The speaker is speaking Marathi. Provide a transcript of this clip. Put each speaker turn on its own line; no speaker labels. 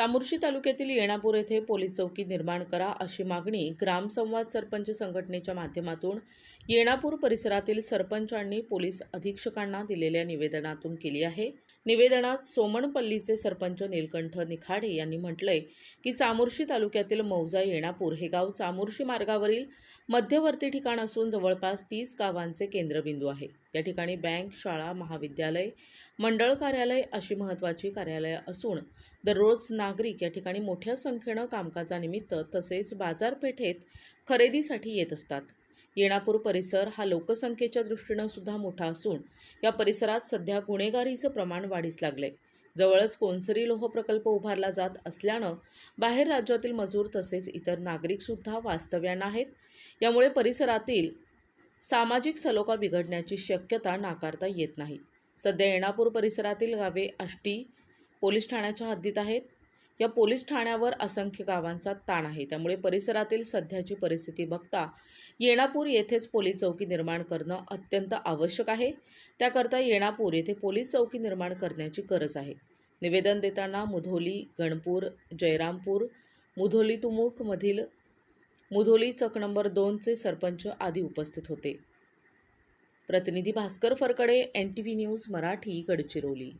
चामोर्शी तालुक्यातील येणापूर येथे पोलीस चौकी निर्माण करा अशी मागणी ग्रामसंवाद सरपंच संघटनेच्या माध्यमातून येणापूर परिसरातील सरपंचांनी पोलीस अधीक्षकांना दिलेल्या निवेदनातून केली आहे। निवेदनात सोमणपल्लीचे सरपंच नीलकंठ निखाडे यांनी म्हटलंय की चामोर्शी तालुक्यातील मौजा येणापूर हे गाव चामोर्शी मार्गावरील मध्यवर्ती ठिकाण असून जवळपास 30 गावांचे केंद्रबिंदू आहे। या ठिकाणी बँक, शाळा, महाविद्यालय, मंडळ कार्यालय अशी महत्त्वाची कार्यालये असून दररोज नागरिक या ठिकाणी मोठ्या संख्येने कामकाजानिमित्त तसेच बाजारपेठेत खरेदीसाठी येत असतात। येणापूर परिसर हा लोकसंख्येच्या दृष्टीने सुद्धा मोठा असून या परिसरात सध्या गुन्हेगारीचे प्रमाण वाढीस लागले। जवळच कोनसरी लोह प्रकल्प उभारला जात असल्याने बाहेर राज्यातील मजूर तसेच इतर नागरिक सुद्धा वास्तव्याना आहेत। यामुळे परिसरातील सामाजिक सलोखा बिघडण्याची शक्यता नाकारता येत नाही। सध्या येणापूर परिसरातील गावे आष्टी पोलीस ठाण्याच्या हद्दीत आहेत। या पोलीस ठाण्यावर असंख्य गावांचा ताण आहे। त्यामुळे परिसरातील सध्याची परिस्थिती बघता येणापूर येथेच पोलीस चौकी निर्माण करणं अत्यंत आवश्यक आहे। त्याकरता येणापूर येथे पोलीस चौकी निर्माण करण्याची गरज आहे। निवेदन देताना मुधोली, गणपूर, जयरामपूर, मुधोली तुमुक मधील मुधोली चक नंबर 2 चे सरपंच आदी उपस्थित होते। प्रतिनिधी भास्कर फरकडे, NTV न्यूज मराठी, गडचिरोली।